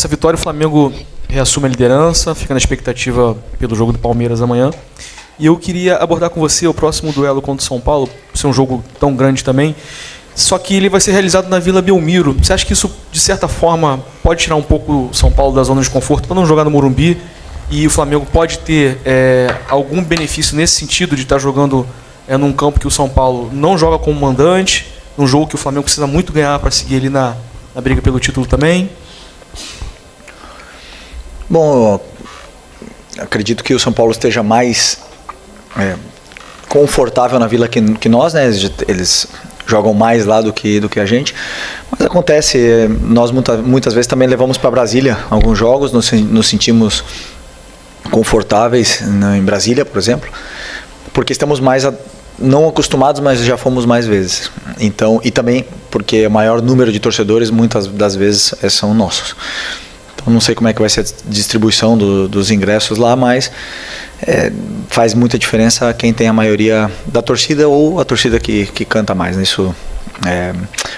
Essa vitória, o Flamengo reassume a liderança, fica na expectativa pelo jogo do Palmeiras amanhã. E eu queria abordar com você o próximo duelo contra o São Paulo, por ser um jogo tão grande também, só que ele vai ser realizado na Vila Belmiro. Você acha que isso, de certa forma, pode tirar um pouco o São Paulo da zona de conforto para não jogar no Morumbi? E o Flamengo pode ter algum benefício nesse sentido de estar jogando num campo que o São Paulo não joga como mandante, num jogo que o Flamengo precisa muito ganhar para seguir ali na briga pelo título também? Bom, acredito que o São Paulo esteja mais confortável na Vila que nós, né? Eles jogam mais lá do que a gente, mas acontece, nós muitas vezes também levamos para Brasília alguns jogos, nos sentimos confortáveis em Brasília, por exemplo, porque estamos mais não acostumados, mas já fomos mais vezes. Então, e também porque o maior número de torcedores muitas das vezes são nossos. Então, não sei como é que vai ser a distribuição dos ingressos lá, mas faz muita diferença quem tem a maioria da torcida ou a torcida que canta mais. Isso,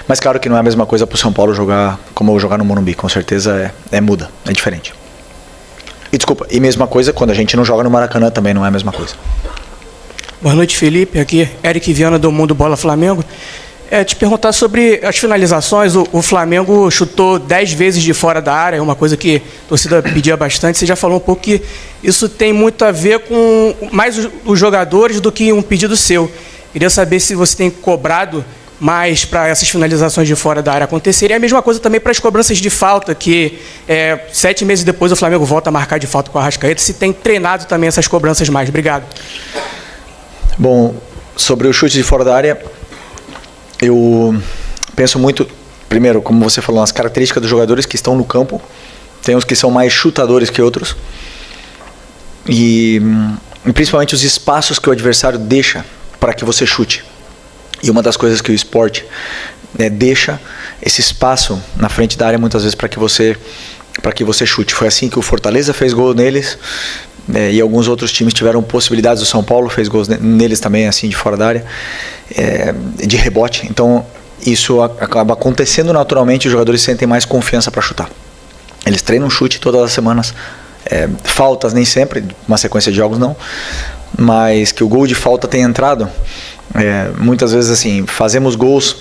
mas claro que não é a mesma coisa para o São Paulo jogar como jogar no Morumbi, com certeza muda, é diferente. E desculpa, e mesma coisa quando a gente não joga no Maracanã também não é a mesma coisa. Boa noite, Felipe. Aqui, Eric Viana do Mundo Bola Flamengo. Te perguntar sobre as finalizações. O Flamengo chutou 10 vezes de fora da área, uma coisa que a torcida pedia bastante. Você já falou um pouco que isso tem muito a ver com mais os jogadores do que um pedido seu. Queria saber se você tem cobrado mais para essas finalizações de fora da área acontecerem. E a mesma coisa também para as cobranças de falta, que 7 meses depois o Flamengo volta a marcar de falta com a Arrascaeta. Se tem treinado também essas cobranças mais. Obrigado. Bom, sobre o chute de fora da área, eu penso muito, primeiro, como você falou, nas características dos jogadores que estão no campo. Tem uns que são mais chutadores que outros. E principalmente os espaços que o adversário deixa para que você chute. E uma das coisas que o esporte deixa esse espaço na frente da área muitas vezes para que você chute. Foi assim que o Fortaleza fez gol neles. E alguns outros times tiveram possibilidades. O São Paulo fez gols neles também, assim, de fora da área, de rebote. Então isso acaba acontecendo naturalmente. Os jogadores sentem mais confiança para chutar. Eles treinam chute todas as semanas, faltas nem sempre, uma sequência de jogos não, mas que o gol de falta tem entrado. Muitas vezes assim, fazemos gols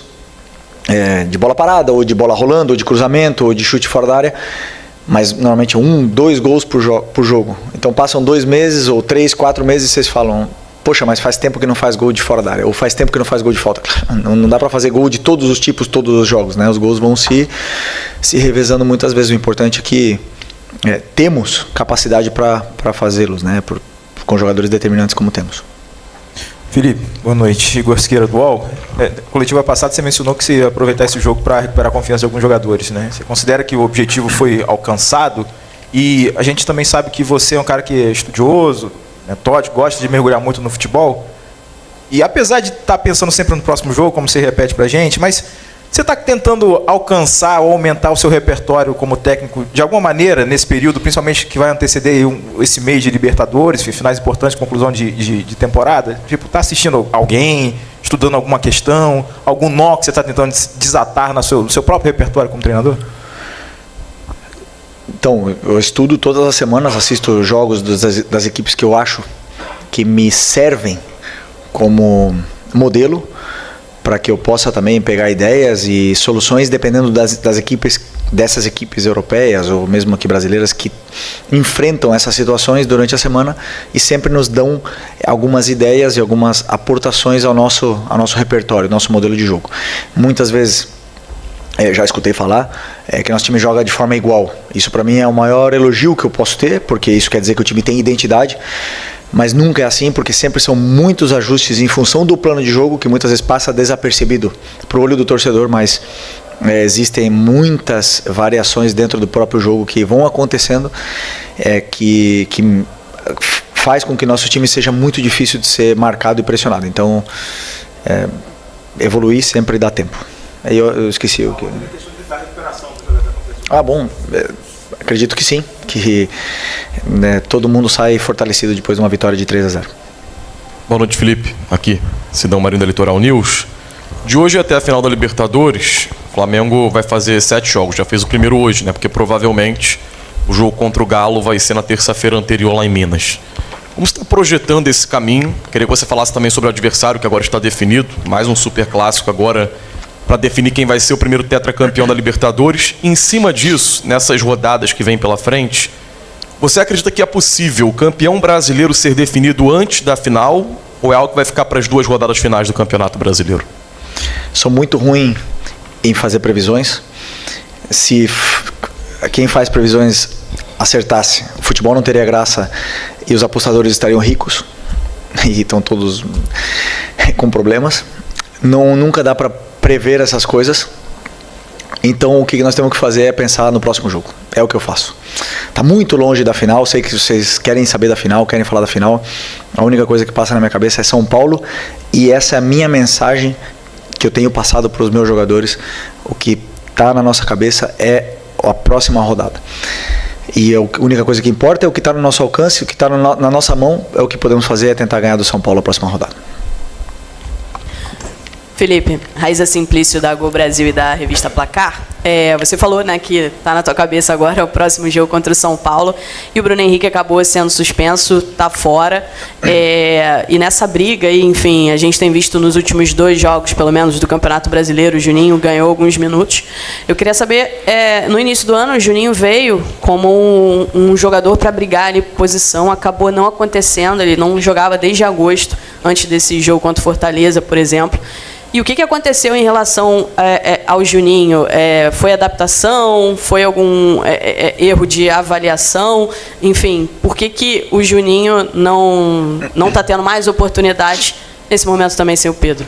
de bola parada, ou de bola rolando, ou de cruzamento, ou de chute fora da área, mas normalmente 1, 2 gols por jogo. Então passam 2 meses ou 3, 4 meses e vocês falam: poxa, mas faz tempo que não faz gol de fora da área, ou faz tempo que não faz gol de falta. Não dá para fazer gol de todos os tipos, todos os jogos, né? Os gols vão se revezando muitas vezes. O importante é que temos capacidade para fazê-los, né? Com jogadores determinantes como temos. Felipe, boa noite. Igor Siqueira do UOL. Coletiva passada você mencionou que você ia aproveitar esse jogo para recuperar a confiança de alguns jogadores, né? Você considera que o objetivo foi alcançado? E a gente também sabe que você é um cara que é estudioso, metódico, gosta de mergulhar muito no futebol. E apesar de estar pensando sempre no próximo jogo, como você repete para a gente, mas você está tentando alcançar ou aumentar o seu repertório como técnico de alguma maneira nesse período, principalmente que vai anteceder esse mês de Libertadores, finais importantes, conclusão de temporada? Tipo, está assistindo alguém, estudando alguma questão, algum nó que você está tentando desatar no seu próprio repertório como treinador? Então, eu estudo todas as semanas, assisto jogos das equipes que eu acho que me servem como modelo, para que eu possa também pegar ideias e soluções dependendo das equipes, dessas equipes europeias ou mesmo aqui brasileiras que enfrentam essas situações durante a semana e sempre nos dão algumas ideias e algumas aportações ao nosso repertório, nosso modelo de jogo. Muitas vezes já escutei falar que nosso time joga de forma igual. Isso para mim é o maior elogio que eu posso ter, porque isso quer dizer que o time tem identidade. Mas nunca é assim, porque sempre são muitos ajustes em função do plano de jogo, que muitas vezes passa desapercebido para o olho do torcedor, mas existem muitas variações dentro do próprio jogo que vão acontecendo, que faz com que nosso time seja muito difícil de ser marcado e pressionado. Então, evoluir sempre dá tempo. Aí eu esqueci o que... Bom... Acredito que sim, que todo mundo sai fortalecido depois de uma vitória de 3-0. Boa noite, Felipe. Aqui, Sidão Marinho da Litoral News. De hoje até a final da Libertadores, O Flamengo vai fazer 7 jogos, já fez o primeiro hoje, né? Porque provavelmente o jogo contra o Galo vai ser na terça-feira anterior lá em Minas. Como você está projetando esse caminho? Queria que você falasse também sobre o adversário que agora está definido, mais um super clássico agora para definir quem vai ser o primeiro tetracampeão da Libertadores. E, em cima disso, nessas rodadas que vêm pela frente, você acredita que é possível o campeão brasileiro ser definido antes da final ou é algo que vai ficar para as 2 rodadas finais do Campeonato Brasileiro? Sou muito ruim em fazer previsões. Se quem faz previsões acertasse, o futebol não teria graça e os apostadores estariam ricos e estão todos com problemas. Nunca dá para prever essas coisas. Então o que nós temos que fazer é pensar no próximo jogo. É o que eu faço. Está muito longe da final. Sei que vocês querem saber da final, querem falar da final. A única coisa que passa na minha cabeça é São Paulo. E essa é a minha mensagem que eu tenho passado para os meus jogadores. O que está na nossa cabeça é a próxima rodada. E a única coisa que importa é o que está no nosso alcance. O que está na nossa mão é o que podemos fazer, é tentar ganhar do São Paulo a próxima rodada. Felipe, Raíza Simplício da Gol Brasil e da revista Placar. Você falou, né, que está na tua cabeça agora o próximo jogo contra o São Paulo e o Bruno Henrique acabou sendo suspenso, está fora. E nessa briga, enfim, a gente tem visto nos últimos 2 jogos, pelo menos, do Campeonato Brasileiro, o Juninho ganhou alguns minutos. Eu queria saber, no início do ano, o Juninho veio como um jogador para brigar ali por posição, acabou não acontecendo, ele não jogava desde agosto, antes desse jogo contra o Fortaleza, por exemplo. E o que aconteceu em relação ao Juninho? Foi adaptação? Foi algum erro de avaliação? Enfim, por que o Juninho não está tendo mais oportunidades nesse momento também sem o Pedro?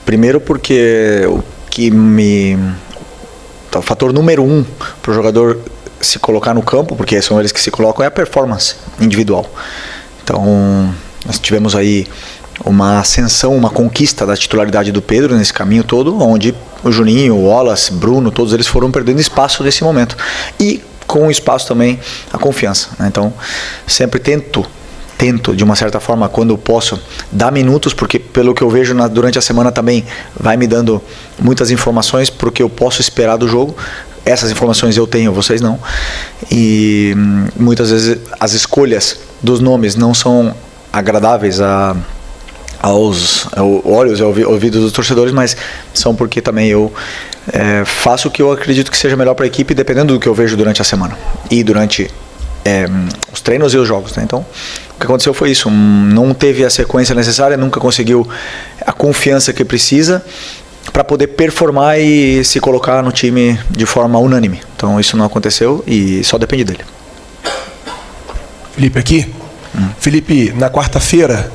Primeiro porque o fator número 1 para o jogador se colocar no campo, porque são eles que se colocam, é a performance individual. Então, nós tivemos aí uma ascensão, uma conquista da titularidade do Pedro nesse caminho todo, onde o Juninho, o Wallace, Bruno, todos eles foram perdendo espaço nesse momento. E com o espaço também a confiança, né? Então, sempre tento de uma certa forma, quando eu posso, dar minutos, porque pelo que eu vejo durante a semana também vai me dando muitas informações para o que eu posso esperar do jogo. Essas informações eu tenho, vocês não. E muitas vezes as escolhas dos nomes não são agradáveis aos olhos e ouvidos dos torcedores, mas são porque também eu faço o que eu acredito que seja melhor para a equipe, dependendo do que eu vejo durante a semana e durante os treinos e os jogos, né? Então, o que aconteceu foi isso, não teve a sequência necessária, nunca conseguiu a confiança que precisa para poder performar e se colocar no time de forma unânime. Então, isso não aconteceu e só depende dele. Felipe aqui. Felipe, na quarta-feira,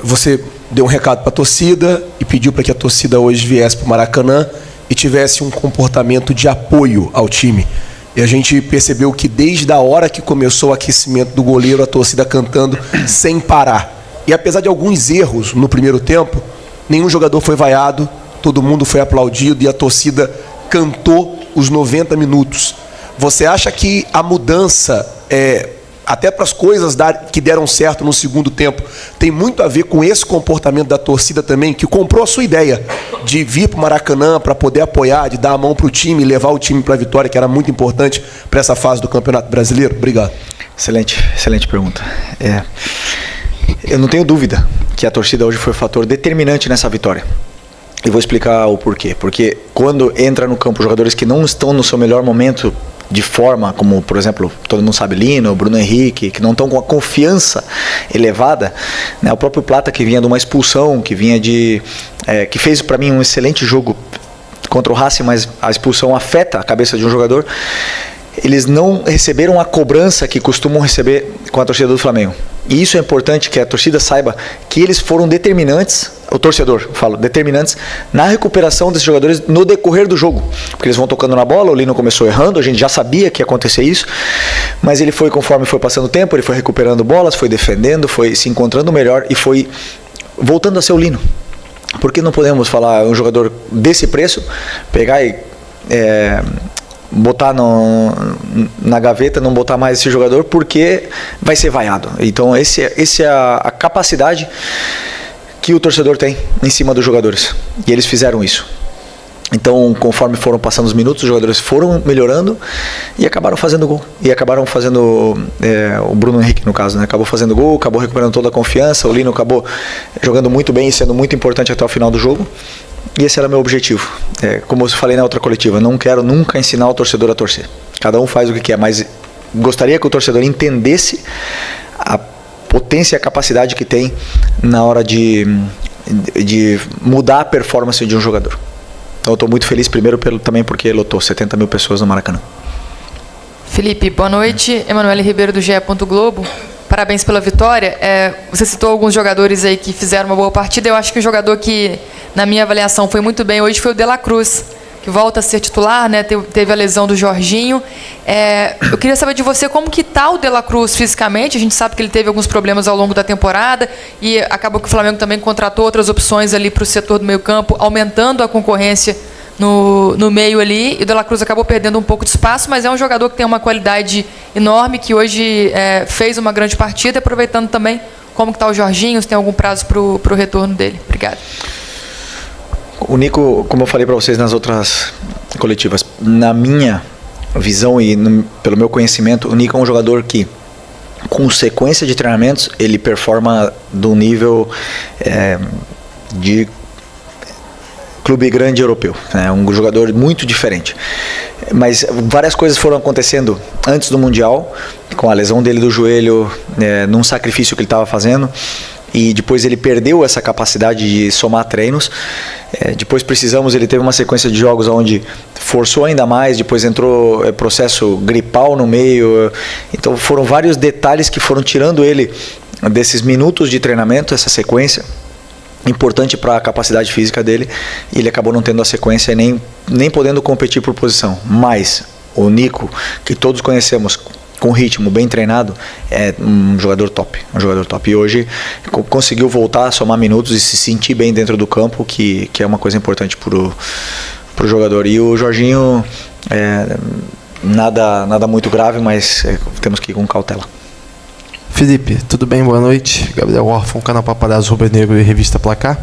você deu um recado para a torcida e pediu para que a torcida hoje viesse para o Maracanã e tivesse um comportamento de apoio ao time. E a gente percebeu que desde a hora que começou o aquecimento do goleiro, a torcida cantando sem parar. E apesar de alguns erros no primeiro tempo, nenhum jogador foi vaiado, todo mundo foi aplaudido e a torcida cantou os 90 minutos. Você acha que a mudança, até para as coisas que deram certo no segundo tempo, tem muito a ver com esse comportamento da torcida também, que comprou a sua ideia de vir para o Maracanã para poder apoiar, de dar a mão para o time, levar o time para a vitória, que era muito importante para essa fase do Campeonato Brasileiro? Obrigado. Excelente pergunta. Eu não tenho dúvida que a torcida hoje foi um fator determinante nessa vitória. E vou explicar o porquê. Porque quando entra no campo jogadores que não estão no seu melhor momento de forma, como por exemplo, todo mundo sabe, Lino, Bruno Henrique, que não estão com a confiança elevada, né? O próprio Plata, que vinha de uma expulsão, que vinha que fez para mim um excelente jogo contra o Racing, mas a expulsão afeta a cabeça de um jogador. Eles não receberam a cobrança que costumam receber com a torcida do Flamengo. E isso é importante, que a torcida saiba que eles foram determinantes, o torcedor, determinantes na recuperação desses jogadores no decorrer do jogo. Porque eles vão tocando na bola, o Lino começou errando, a gente já sabia que ia acontecer isso, mas ele foi, conforme foi passando o tempo, ele foi recuperando bolas, foi defendendo, foi se encontrando melhor e foi voltando a ser o Lino. Porque não podemos falar um jogador desse preço, pegar e botar na gaveta, não botar mais esse jogador, porque vai ser vaiado. Então esse é a capacidade que o torcedor tem em cima dos jogadores. E eles fizeram isso. Então, conforme foram passando os minutos, os jogadores foram melhorando e acabaram fazendo gol. E acabaram fazendo, o Bruno Henrique no caso, né? Acabou fazendo gol, acabou recuperando toda a confiança, o Lino acabou jogando muito bem e sendo muito importante até o final do jogo. E esse era o meu objetivo. Como eu falei na outra coletiva, não quero nunca ensinar o torcedor a torcer. Cada um faz o que quer, mas gostaria que o torcedor entendesse a potência e a capacidade que tem na hora de mudar a performance de um jogador. Então eu estou muito feliz, primeiro também porque lotou 70 mil pessoas no Maracanã. Felipe, boa noite. Emanuele Ribeiro do GE. Globo. Parabéns pela vitória. Você citou alguns jogadores aí que fizeram uma boa partida. Eu acho que o jogador que, na minha avaliação, foi muito bem hoje foi o De La Cruz, que volta a ser titular, né? Teve a lesão do Jorginho. Eu queria saber de você como que está o De La Cruz fisicamente. A gente sabe que ele teve alguns problemas ao longo da temporada e acabou que o Flamengo também contratou outras opções ali para o setor do meio campo, aumentando a concorrência no meio ali. E o De La Cruz acabou perdendo um pouco de espaço, mas é um jogador que tem uma qualidade enorme, que hoje fez uma grande partida. Aproveitando também como que está o Jorginho, se tem algum prazo para o retorno dele. Obrigado. O Nico, como eu falei para vocês nas outras coletivas, na minha visão e pelo meu conhecimento, o Nico é um jogador que, com sequência de treinamentos, ele performa do nível de clube grande europeu. É um jogador muito diferente. Mas várias coisas foram acontecendo antes do Mundial, com a lesão dele do joelho, num sacrifício que ele estava fazendo. E depois ele perdeu essa capacidade de somar treinos. Depois ele teve uma sequência de jogos onde forçou ainda mais, depois entrou processo gripal no meio. Então foram vários detalhes que foram tirando ele desses minutos de treinamento, essa sequência importante para a capacidade física dele, e ele acabou não tendo a sequência e nem podendo competir por posição. Mas o Nico, que todos conhecemos, com ritmo, bem treinado, é um jogador top. E hoje conseguiu voltar a somar minutos e se sentir bem dentro do campo, que é uma coisa importante para o jogador. E o Jorginho, nada muito grave, mas temos que ir com cautela. Felipe, tudo bem? Boa noite. Gabriel Orfão, canal Paparazzo Rubro Negro e Revista Placar.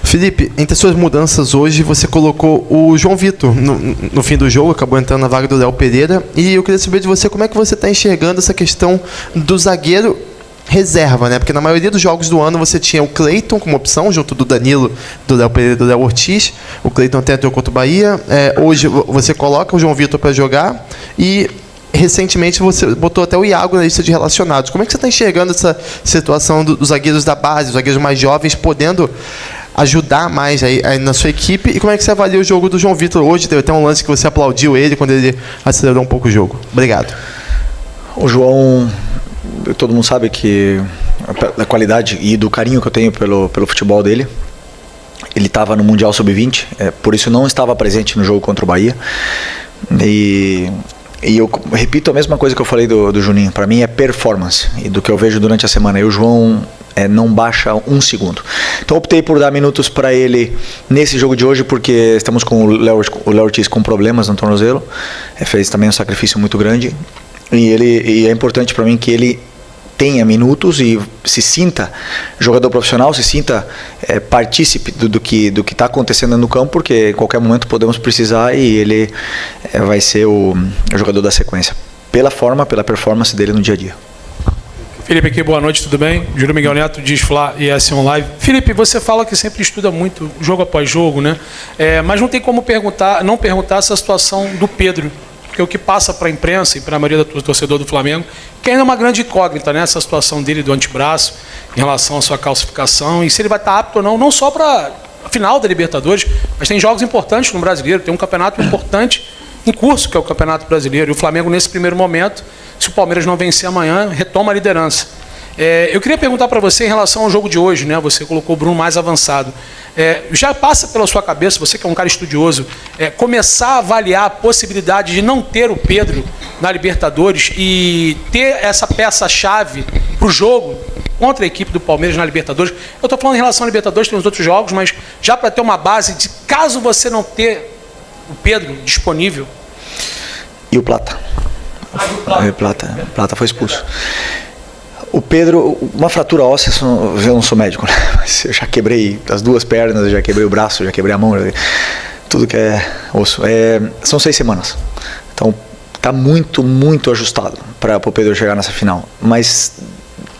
Felipe, entre as suas mudanças hoje, você colocou o João Vitor no fim do jogo, acabou entrando na vaga do Léo Pereira. E eu queria saber de você como é que você está enxergando essa questão do zagueiro reserva, né? Porque na maioria dos jogos do ano você tinha o Cleiton como opção, junto do Danilo, do Léo Pereira e do Léo Ortiz. O Cleiton até entrou contra o Bahia. Hoje você coloca o João Vitor para jogar e recentemente você botou até o Iago na lista de relacionados. Como é que você está enxergando essa situação dos zagueiros da base, os zagueiros mais jovens, podendo ajudar mais aí na sua equipe? E como é que você avalia o jogo do João Vitor hoje? Teve até um lance que você aplaudiu ele quando ele acelerou um pouco o jogo. Obrigado. O João, todo mundo sabe que a qualidade e do carinho que eu tenho pelo futebol dele. Ele estava no Mundial Sub-20, por isso não estava presente no jogo contra o Bahia. E eu repito a mesma coisa que eu falei do Juninho. Para mim é performance, e do que eu vejo durante a semana. E o João não baixa um segundo. Então optei por dar minutos para ele nesse jogo de hoje, porque estamos com o Léo Ortiz com problemas no tornozelo. Fez também um sacrifício muito grande. E é importante para mim que ele tenha minutos e se sinta jogador profissional, se sinta partícipe do que está acontecendo no campo, porque em qualquer momento podemos precisar e ele vai ser o jogador da sequência, pela performance dele no dia a dia. Felipe aqui, boa noite, tudo bem? Júlio Miguel Neto, Diz Fla e S1 Live. Felipe, você fala que sempre estuda muito jogo após jogo, né? Mas não tem como não perguntar essa situação do Pedro, porque o que passa para a imprensa e para a maioria do torcedor do Flamengo, que ainda é uma grande incógnita, né? Essa situação dele do antebraço em relação à sua calcificação e se ele vai estar apto ou não só para a final da Libertadores, mas tem jogos importantes no Brasileiro, tem um campeonato importante em curso, que é o Campeonato Brasileiro. E o Flamengo, nesse primeiro momento, se o Palmeiras não vencer amanhã, retoma a liderança. Eu queria perguntar para você em relação ao jogo de hoje, né? Você colocou o Bruno mais avançado. Já passa pela sua cabeça, você que é um cara estudioso, começar a avaliar a possibilidade de não ter o Pedro na Libertadores e ter essa peça-chave para o jogo contra a equipe do Palmeiras na Libertadores? Eu estou falando em relação à Libertadores, tem os outros jogos, mas já para ter uma base de caso você não ter o Pedro disponível. E o Plata? O Plata foi expulso. O Pedro, uma fratura óssea, eu não sou médico, né? Mas eu já quebrei as 2 pernas, eu já quebrei o braço, já quebrei a mão, tudo que é osso. São 6 semanas. Então, tá muito, muito ajustado para o Pedro chegar nessa final. Mas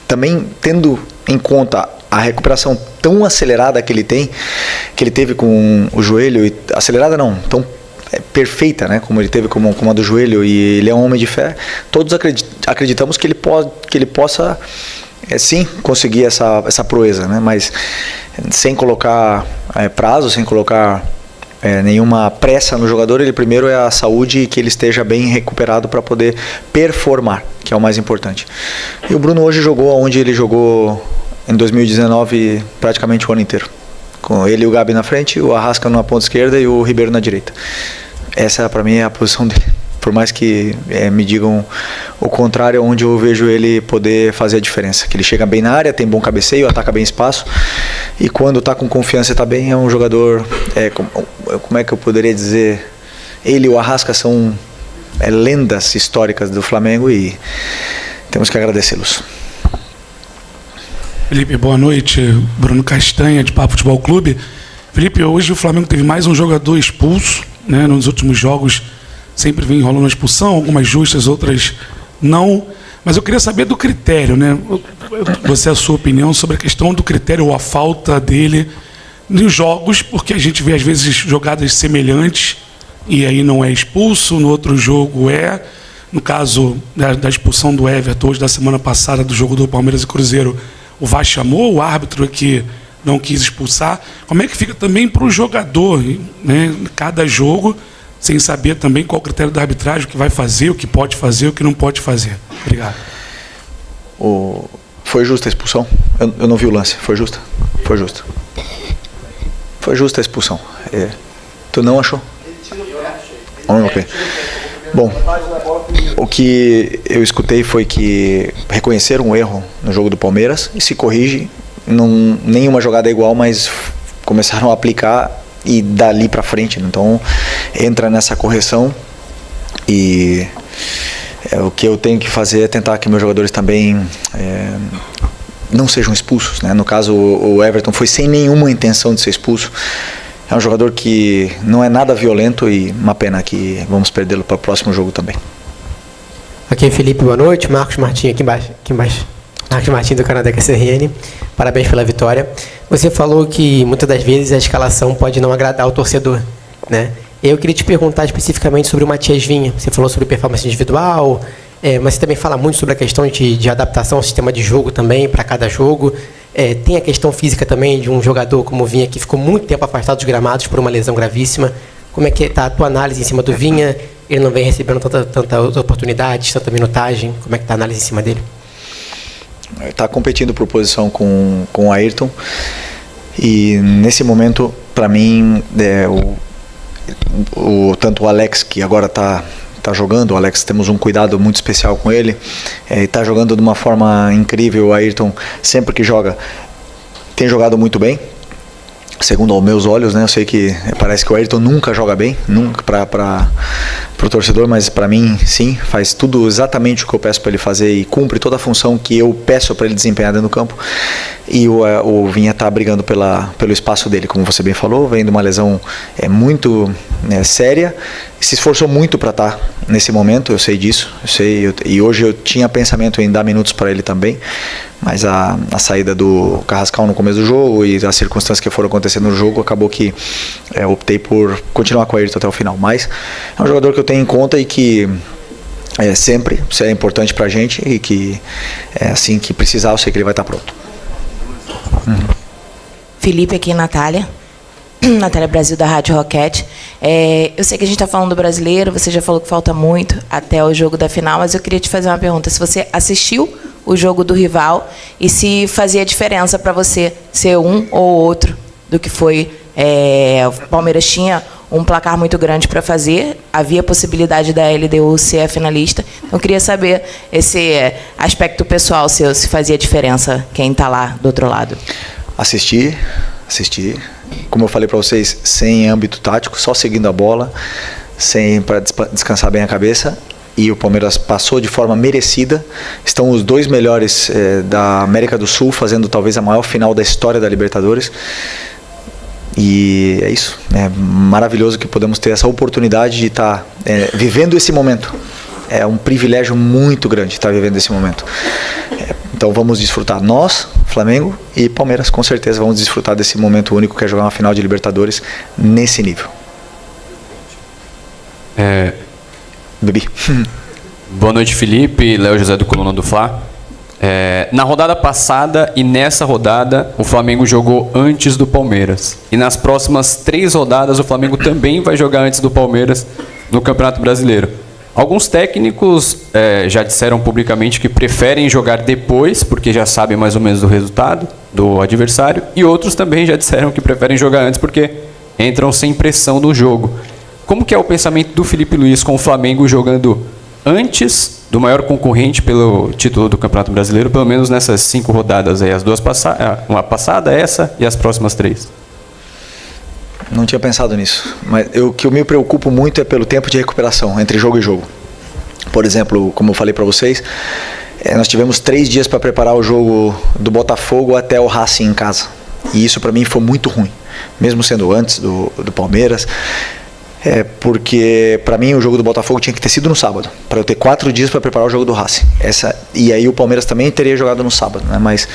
também tendo em conta a recuperação tão acelerada que ele teve com o joelho, e acelerada não, tão perfeita, né, como ele teve com a do joelho, e ele é um homem de fé, todos acreditamos que ele possa sim conseguir essa proeza, né, mas sem colocar prazo, sem colocar nenhuma pressa no jogador. Ele primeiro é a saúde e que ele esteja bem recuperado para poder performar, que é o mais importante. E o Bruno hoje jogou onde ele jogou em 2019 praticamente o ano inteiro, com ele e o Gabi na frente, o Arrasca na ponta esquerda e o Ribeiro na direita. Essa para mim é a posição dele, por mais que me digam o contrário, onde eu vejo ele poder fazer a diferença, que ele chega bem na área, tem bom cabeceio, ataca bem espaço, e quando está com confiança e está bem, é um jogador, como é que eu poderia dizer, ele e o Arrasca são lendas históricas do Flamengo e temos que agradecê-los. Felipe, boa noite. Bruno Castanha, de Papo Futebol Clube. Felipe, hoje o Flamengo teve mais um jogador expulso, né? Nos últimos jogos sempre vem rolando a expulsão, algumas justas, outras não. Mas eu queria saber do critério, né? Você, a sua opinião sobre a questão do critério ou a falta dele nos jogos, porque a gente vê às vezes jogadas semelhantes e aí não é expulso, no outro jogo é. No caso da expulsão do Everton, hoje da semana passada, do jogo do Palmeiras e Cruzeiro, o VAR chamou, o árbitro que não quis expulsar. Como é que fica também para o jogador, né, cada jogo, sem saber também qual o critério da arbitragem, o que vai fazer, o que pode fazer, o que não pode fazer? Obrigado. Foi justa a expulsão? Eu não vi o lance. Foi justa? Foi justa. Foi justa a expulsão. Tu não achou? Ok. Bom, o que eu escutei foi que reconheceram um erro no jogo do Palmeiras e se corrige. Nenhuma jogada é igual, mas começaram a aplicar e dali para frente. Então entra nessa correção e o que eu tenho que fazer é tentar que meus jogadores também não sejam expulsos, né? No caso, o Everton foi sem nenhuma intenção de ser expulso. É um jogador que não é nada violento e uma pena que vamos perdê-lo para o próximo jogo também. Aqui, Felipe, boa noite. Marcos Martins aqui embaixo. Marcos Martins do canal da QCRN. Parabéns pela vitória. Você falou que muitas das vezes a escalação pode não agradar o torcedor, né? Eu queria te perguntar especificamente sobre o Matias Vinha. Você falou sobre performance individual, mas você também fala muito sobre a questão de adaptação ao sistema de jogo também, para cada jogo. Tem a questão física também de um jogador como o Vinha, que ficou muito tempo afastado dos gramados por uma lesão gravíssima. Como é que está a tua análise em cima do Vinha? Ele não vem recebendo tantas oportunidades, tanta minutagem. Como é que está a análise em cima dele? Está competindo por posição com o Ayrton. E nesse momento, para mim, tanto o Alex, que agora está jogando, o Alex, temos um cuidado muito especial com ele, está jogando de uma forma incrível. O Ayrton, sempre que joga, tem jogado muito bem, segundo aos meus olhos, né? Eu sei que parece que o Ayrton nunca joga bem, nunca para o torcedor, mas para mim sim, faz tudo exatamente o que eu peço para ele fazer e cumpre toda a função que eu peço para ele desempenhar dentro do campo. E o Vinha está brigando pelo espaço dele, como você bem falou, vem de uma lesão muito séria, se esforçou muito para estar nesse momento, eu sei disso, e hoje eu tinha pensamento em dar minutos para ele também, mas a saída do Carrascal no começo do jogo e as circunstâncias que foram acontecendo no jogo, acabou que optei por continuar com ele até o final. Mas é um jogador que eu tenho em conta e que sempre, isso é importante pra gente, e que assim que precisar, eu sei que ele vai estar pronto. Felipe, aqui, Natália Brasil, da Rádio Roquete. Eu sei que a gente está falando do brasileiro, você já falou que falta muito até o jogo da final, mas eu queria te fazer uma pergunta. Se você assistiu o jogo do rival e se fazia diferença para você ser um ou outro do que foi. O Palmeiras tinha um placar muito grande para fazer, havia possibilidade da LDU ser a finalista. Então, eu queria saber esse aspecto pessoal seu, se fazia diferença quem está lá do outro lado. Assisti. Como eu falei para vocês, sem âmbito tático, só seguindo a bola, para descansar bem a cabeça. e o Palmeiras passou de forma merecida. Estão os dois melhores da América do Sul fazendo talvez a maior final da história da Libertadores. E é isso, é maravilhoso que podemos ter essa oportunidade de estar vivendo esse momento. É um privilégio muito grande estar vivendo esse momento. Então vamos desfrutar, nós, Flamengo e Palmeiras, com certeza vamos desfrutar desse momento único que é jogar uma final de Libertadores nesse nível. Bebi. Boa noite, Felipe, Léo José do Coluna do Fla. Na rodada passada e nessa rodada, o Flamengo jogou antes do Palmeiras. E nas próximas 3 rodadas, o Flamengo também vai jogar antes do Palmeiras no Campeonato Brasileiro. Alguns técnicos já disseram publicamente que preferem jogar depois, porque já sabem mais ou menos do resultado do adversário. E outros também já disseram que preferem jogar antes, porque entram sem pressão no jogo. Como que é o pensamento do Felipe Luiz com o Flamengo jogando antes do maior concorrente pelo título do Campeonato Brasileiro, pelo menos nessas 5 rodadas aí, as duas uma passada, essa e as próximas 3? Não tinha pensado nisso, mas o que eu me preocupo muito é pelo tempo de recuperação entre jogo e jogo. Por exemplo, como eu falei para vocês, nós tivemos 3 dias para preparar o jogo do Botafogo até o Racing em casa, e isso para mim foi muito ruim, mesmo sendo antes do Palmeiras. Porque para mim o jogo do Botafogo tinha que ter sido no sábado, para eu ter 4 dias para preparar o jogo do Racing. E aí o Palmeiras também teria jogado no sábado, né? Mas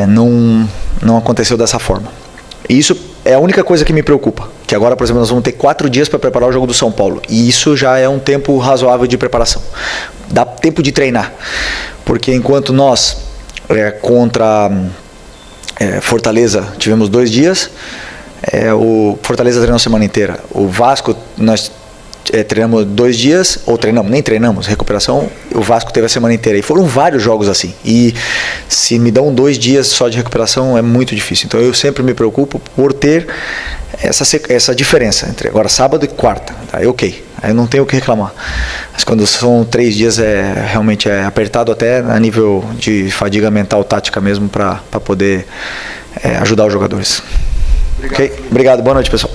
não aconteceu dessa forma. E isso é a única coisa que me preocupa, que agora, por exemplo, nós vamos ter 4 dias para preparar o jogo do São Paulo, e isso já é um tempo razoável de preparação. Dá tempo de treinar, porque enquanto nós contra Fortaleza tivemos 2 dias, o Fortaleza treinou a semana inteira. O Vasco, nós treinamos 2 dias, ou nem treinamos, recuperação, o Vasco teve a semana inteira. E foram vários jogos assim. E se me dão 2 dias só de recuperação, é muito difícil. Então eu sempre me preocupo por ter essa diferença entre agora sábado e quarta. Aí ok, aí eu não tenho o que reclamar. Mas quando são 3 dias, realmente é apertado até a nível de fadiga mental, tática mesmo, para poder ajudar os jogadores. Ok? Obrigado, boa noite, pessoal.